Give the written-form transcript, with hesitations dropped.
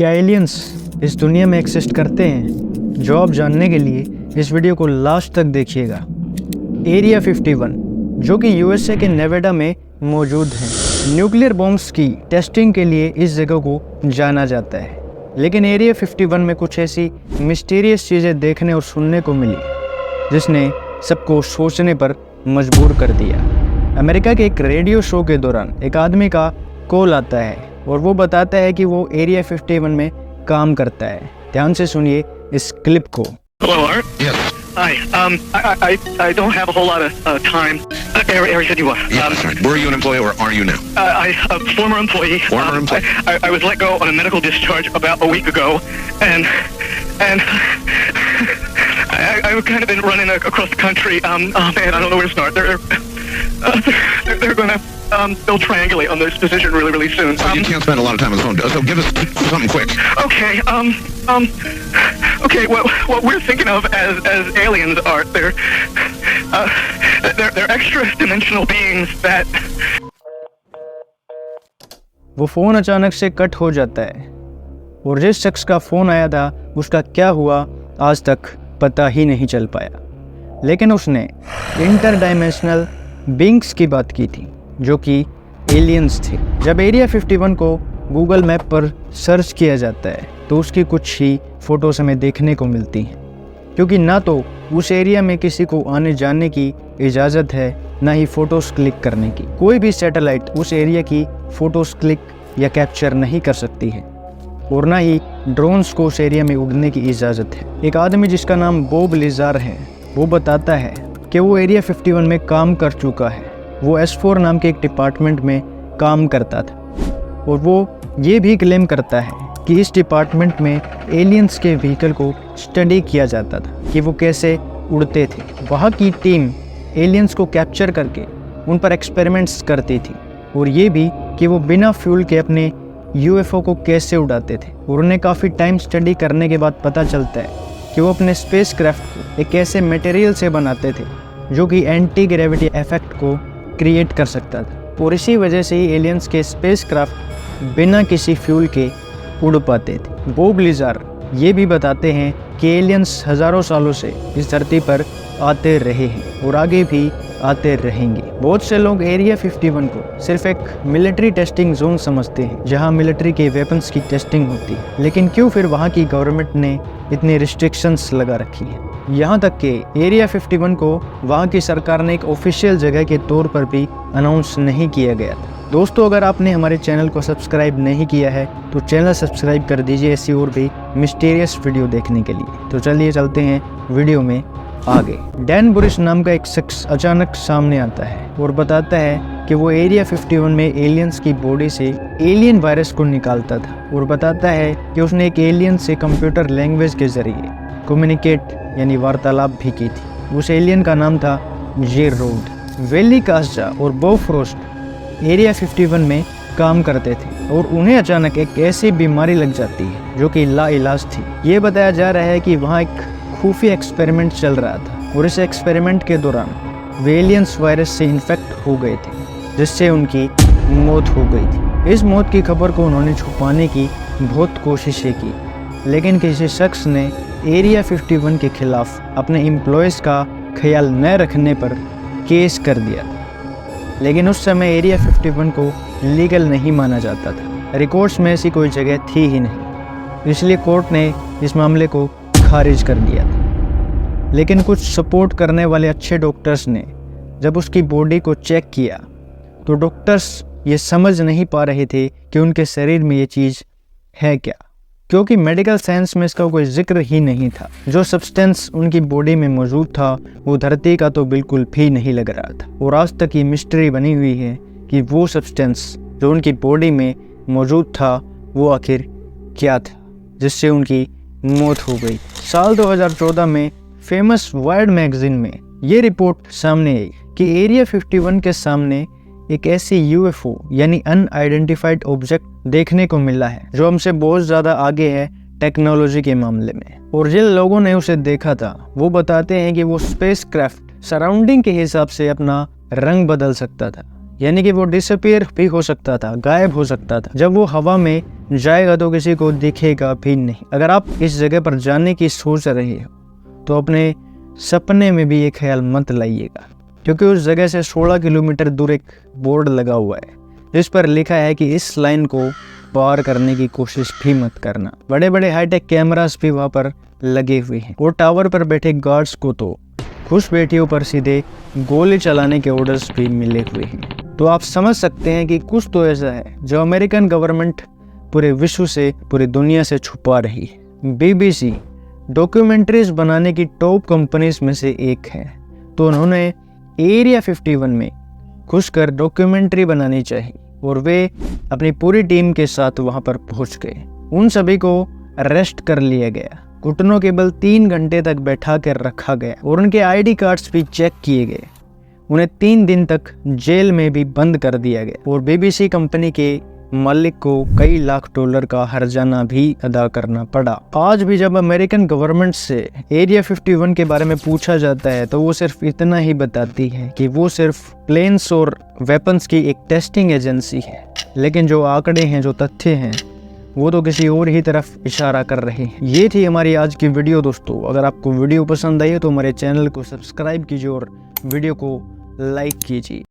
क्या एलियंस इस दुनिया में एक्सिस्ट करते हैं? जवाब जानने के लिए इस वीडियो को लास्ट तक देखिएगा। एरिया 51 जो कि यूएसए के नेवाडा में मौजूद है। न्यूक्लियर बॉम्ब्स की टेस्टिंग के लिए इस जगह को जाना जाता है, लेकिन एरिया 51 में कुछ ऐसी मिस्टीरियस चीज़ें देखने और सुनने को मिली जिसने सबको सोचने पर मजबूर कर दिया। अमेरिका के एक रेडियो शो के दौरान एक आदमी का कॉल आता है और वो बताता है कि वो एरिया 51 में काम करता है। ध्यान से सुनिए इस क्लिप को। Hello, Art. Yes. Hi. I don't have a whole lot of time. Area 51. Yeah, that's right. Were you an employee or are you now? A former employee. Former employee. I was let go on a medical discharge about a week ago, and I've kind of been running across the country. Oh man, I don't know where to start. They're gonna they'll triangulate on this position really soon. So you can't spend a lot of time on the phone. So give us something quick. Okay. Okay. What we're thinking of as aliens are they're extra dimensional beings that. वो phone अचानक से cut हो जाता है और जिस शख्स का फ़ोन आया था उसका क्या हुआ आज तक पता ही नहीं चल पाया, लेकिन उसने इंटरडायमेंशनल बीइंग्स की बात की थी जो कि एलियंस थे। जब एरिया 51 को गूगल मैप पर सर्च किया जाता है तो उसकी कुछ ही फ़ोटोज़ हमें देखने को मिलती हैं, क्योंकि ना तो उस एरिया में किसी को आने जाने की इजाज़त है, ना ही फ़ोटोज़ क्लिक करने की। कोई भी सैटेलाइट उस एरिया की फ़ोटोज़ क्लिक या कैप्चर नहीं कर सकती है और ना ही ड्रोन्स को उस एरिया में उड़ने की इजाज़त है। एक आदमी जिसका नाम बॉब लिजार है वो बताता है कि वो एरिया 51 में काम कर चुका है। वो S4 नाम के एक डिपार्टमेंट में काम करता था और वो ये भी क्लेम करता है कि इस डिपार्टमेंट में एलियंस के व्हीकल को स्टडी किया जाता था कि वो कैसे उड़ते थे। वहाँ की टीम एलियंस को कैप्चर करके उन पर एक्सपेरिमेंट्स करती थी और ये भी कि वो बिना फ्यूल के अपने UFO को कैसे उड़ाते थे। और उन्हें काफ़ी टाइम स्टडी करने के बाद पता चलता है कि वो अपने स्पेसक्राफ्ट को एक ऐसे मटेरियल से बनाते थे जो कि एंटी ग्रेविटी इफेक्ट को क्रिएट कर सकता था, और इसी वजह से ही एलियंस के स्पेसक्राफ्ट बिना किसी फ्यूल के उड़ पाते थे। बॉब लिजार ये भी बताते हैं कि एलियंस हज़ारों सालों से इस धरती पर आते रहे हैं और आगे भी आते रहेंगे। बहुत से लोग एरिया 51 को सिर्फ एक मिलिट्री टेस्टिंग जोन समझते हैं जहां मिलिट्री के वेपन्स की टेस्टिंग होती है, लेकिन क्यों फिर वहां की गवर्नमेंट ने इतनी रिस्ट्रिक्शंस लगा रखी है? यहाँ तक कि एरिया 51 को वहाँ की सरकार ने एक ऑफिशियल जगह के तौर पर भी अनाउंस नहीं किया गया था। दोस्तों, अगर आपने हमारे चैनल को सब्सक्राइब नहीं किया है तो चैनल सब्सक्राइब कर दीजिए ऐसी और भी मिस्टीरियस वीडियो देखने के लिए। तो चलिए चलते हैं वीडियो में आगे। डैन बुरिस नाम का एक शख्स अचानक सामने आता है और बताता है कि वो एरिया 51 में एलियंस की बॉडी से एलियन वायरस को निकालता था और बताता है कि उसने एक एलियन से कंप्यूटर लैंग्वेज के जरिए कम्युनिकेट यानी वार्तालाप भी की थी। उस एलियन का नाम था जेरोड। वेली कास्जा और बॉब फ्रॉस्ट एरिया 51 में काम करते थे और उन्हें अचानक एक ऐसी बीमारी लग जाती है जो कि लाइलाज थी। ये बताया जा रहा है कि वहाँ एक खुफिया एक्सपेरिमेंट चल रहा था और इस एक्सपेरिमेंट के दौरान वे एलियंस वायरस से इन्फेक्ट हो गए थे जिससे उनकी मौत हो गई थी। इस मौत की खबर को उन्होंने छुपाने की बहुत कोशिशें की, लेकिन किसी शख्स ने एरिया 51 के खिलाफ अपने एम्प्लॉयज़ का ख्याल न रखने पर केस कर दिया था। लेकिन उस समय एरिया 51 को लीगल नहीं माना जाता था, रिकॉर्ड्स में ऐसी कोई जगह थी ही नहीं, इसलिए कोर्ट ने इस मामले को खारिज कर दिया था। लेकिन कुछ सपोर्ट करने वाले अच्छे डॉक्टर्स ने जब उसकी बॉडी को चेक किया तो डॉक्टर्स ये समझ नहीं पा रहे थे कि उनके शरीर में ये चीज़ है क्या, क्योंकि मेडिकल साइंस में इसका कोई जिक्र ही नहीं था। जो सब्सटेंस उनकी बॉडी में मौजूद था वो धरती का तो बिल्कुल भी नहीं लग रहा था, और आज तक ये मिस्ट्री बनी हुई है कि वो सब्सटेंस जो उनकी बॉडी में मौजूद था वो आखिर क्या था जिससे उनकी मौत हो गई। साल 2014 में फेमस वाइड मैगजीन में ये रिपोर्ट सामने आई कि एरिया 51 के सामने एक ऐसी UFO यानी अनआइडेंटिफाइड ऑब्जेक्ट देखने को मिला है जो हमसे बहुत ज़्यादा आगे है टेक्नोलॉजी के मामले में। और जिन लोगों ने उसे देखा था वो बताते हैं कि वो स्पेसक्राफ्ट सराउंडिंग के हिसाब से अपना रंग बदल सकता था, यानी कि वो डिसअपीयर भी हो सकता था, गायब हो सकता था। जब वो हवा में जाएगा तो किसी को दिखेगा भी नहीं। अगर आप इस जगह पर जाने की सोच रहे हो तो अपने सपने में भी ये ख्याल मत लाइएगा, क्योंकि उस जगह से 16 किलोमीटर दूर एक बोर्ड लगा हुआ है जिस पर लिखा है कि इस लाइन को पार करने की कोशिश भी मत करना। बड़े बड़े हाईटेक कैमरास भी वहाँ पर लगे हुए हैं और टावर पर बैठे गार्ड्स को तो खुश बेटियों पर सीधे गोली चलाने के ऑर्डर्स भी मिले हुए हैं। तो आप समझ सकते हैं कि कुछ तो ऐसा है जो अमेरिकन गवर्नमेंट पूरे विश्व से, पूरी दुनिया से छुपा रही है। BBC डॉक्यूमेंट्रीज बनाने की टॉप कंपनीज में से एक है, तो उन्होंने एरिया 51 में घुसकर डॉक्यूमेंट्री बनानी चाहिए और वे अपनी पूरी टीम के साथ वहां पर पहुंच गए। उन सभी को अरेस्ट कर लिया गया, घुटनों के बल 3 घंटे तक बैठा कर रखा गया और उनके ID कार्ड्स भी चेक किए गए। उन्हें 3 दिन तक जेल में भी बंद कर दिया गया और BBC कंपनी के मालिक को कई लाख डॉलर का हर्जाना भी अदा करना पड़ा। आज भी जब अमेरिकन गवर्नमेंट से एरिया 51 के बारे में पूछा जाता है तो वो सिर्फ इतना ही बताती है कि वो सिर्फ प्लेन्स और वेपन्स की एक टेस्टिंग एजेंसी है, लेकिन जो आंकड़े हैं, जो तथ्य हैं, वो तो किसी और ही तरफ इशारा कर रहे हैं। ये थी हमारी आज की वीडियो दोस्तों। अगर आपको वीडियो पसंद आई है तो हमारे चैनल को सब्सक्राइब कीजिए और वीडियो को लाइक कीजिए।